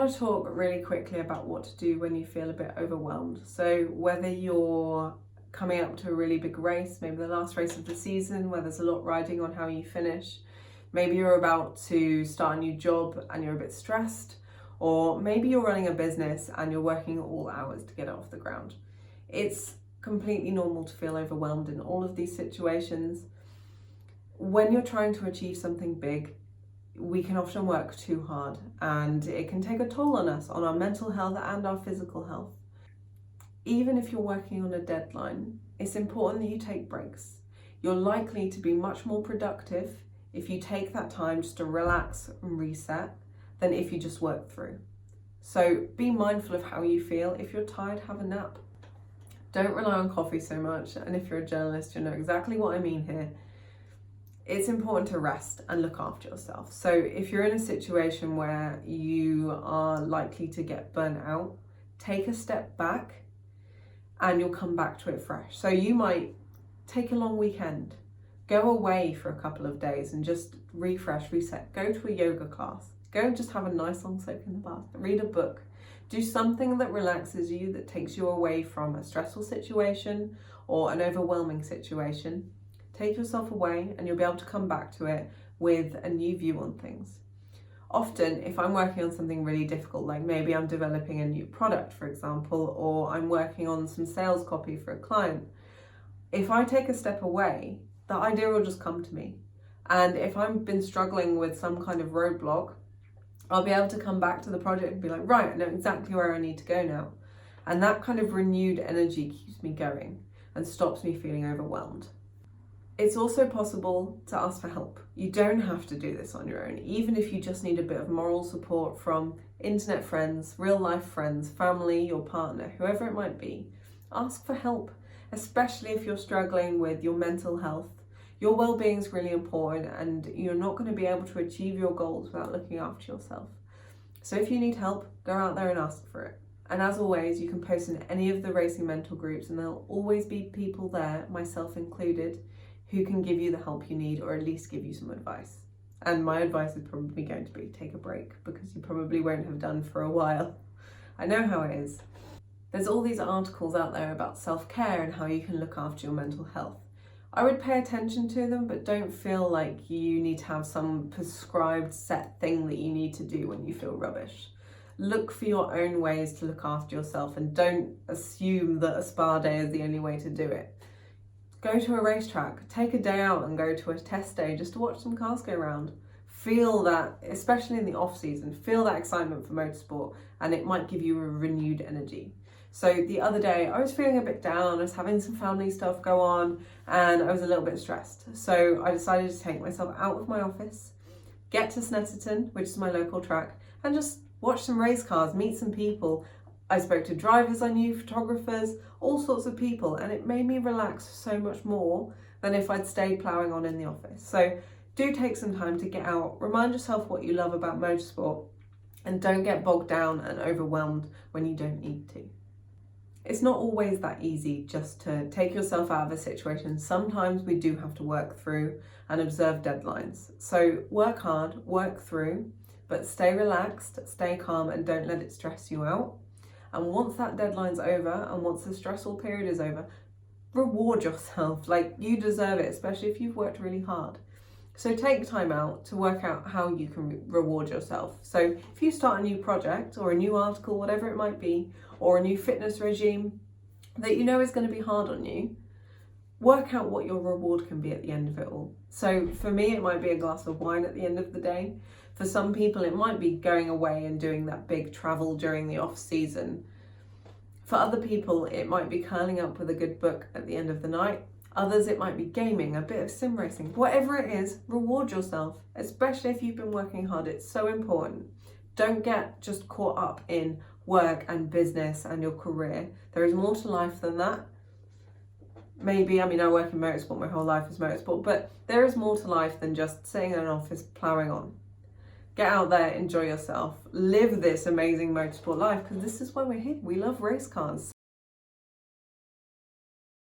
want to talk really quickly about what to do when you feel a bit overwhelmed. So whether you're coming up to a really big race, maybe the last race of the season where there's a lot riding on how you finish, maybe you're about to start a new job and you're a bit stressed, or maybe you're running a business and you're working all hours to get it off the ground. It's completely normal to feel overwhelmed in all of these situations. When you're trying to achieve something big, we can often work too hard and it can take a toll on us, on our mental health and our physical health. Even if you're working on a deadline, it's important that you take breaks. You're likely to be much more productive if you take that time just to relax and reset than if you just work through. So be mindful of how you feel. If you're tired, have a nap. Don't rely on coffee so much, and if you're a journalist, you'll know exactly what I mean here. It's important to rest and look after yourself. So if you're in a situation where you are likely to get burnt out, take a step back and you'll come back to it fresh. So you might take a long weekend, go away for a couple of days and just refresh, reset, go to a yoga class, go and just have a nice long soak in the bath, read a book, do something that relaxes you, that takes you away from a stressful situation or an overwhelming situation. Take yourself away and you'll be able to come back to it with a new view on things. Often, if I'm working on something really difficult, like maybe I'm developing a new product, for example, or I'm working on some sales copy for a client, if I take a step away, the idea will just come to me. And if I've been struggling with some kind of roadblock, I'll be able to come back to the project and be like, right, I know exactly where I need to go now. And that kind of renewed energy keeps me going and stops me feeling overwhelmed. It's also possible to ask for help. You don't have to do this on your own, even if you just need a bit of moral support from internet friends, real life friends, family, your partner, whoever it might be. Ask for help, especially if you're struggling with your mental health. Your well-being is really important and you're not going to be able to achieve your goals without looking after yourself. So if you need help, go out there and ask for it. And as always, you can post in any of the Racing Mentor groups and there'll always be people there, myself included, who can give you the help you need or at least give you some advice. And my advice is probably going to be take a break because you probably won't have done for a while. I know how it is. There's all these articles out there about self-care and how you can look after your mental health. I would pay attention to them, but don't feel like you need to have some prescribed set thing that you need to do when you feel rubbish. Look for your own ways to look after yourself and don't assume that a spa day is the only way to do it. Go to a racetrack, take a day out and go to a test day just to watch some cars go around. Feel that, especially in the off season, feel that excitement for motorsport and it might give you a renewed energy. So the other day I was feeling a bit down, I was having some family stuff go on and I was a little bit stressed. So I decided to take myself out of my office, get to Snetterton, which is my local track, and just watch some race cars, meet some people. I spoke to drivers I knew, photographers, all sorts of people, and it made me relax so much more than if I'd stayed ploughing on in the office. So do take some time to get out, remind yourself what you love about motorsport, and don't get bogged down and overwhelmed when you don't need to. It's not always that easy just to take yourself out of a situation. Sometimes we do have to work through and observe deadlines. So work hard, work through, but stay relaxed, stay calm, and don't let it stress you out. And once that deadline's over and once the stressful period is over, reward yourself. Like, you deserve it, especially if you've worked really hard. So take time out to work out how you can reward yourself. So if you start a new project or a new article, whatever it might be, or a new fitness regime that you know is going to be hard on you, work out what your reward can be at the end of it all. So for me, it might be a glass of wine at the end of the day. For some people, it might be going away and doing that big travel during the off season. For other people, it might be curling up with a good book at the end of the night. Others, it might be gaming, a bit of sim racing. Whatever it is, reward yourself, especially if you've been working hard. It's so important. Don't get just caught up in work and business and your career. There is more to life than that. Maybe, I work in motorsport, my whole life is motorsport, but there is more to life than just sitting in an office ploughing on. Get out there, enjoy yourself, live this amazing motorsport life, because this is why we're here. We love race cars.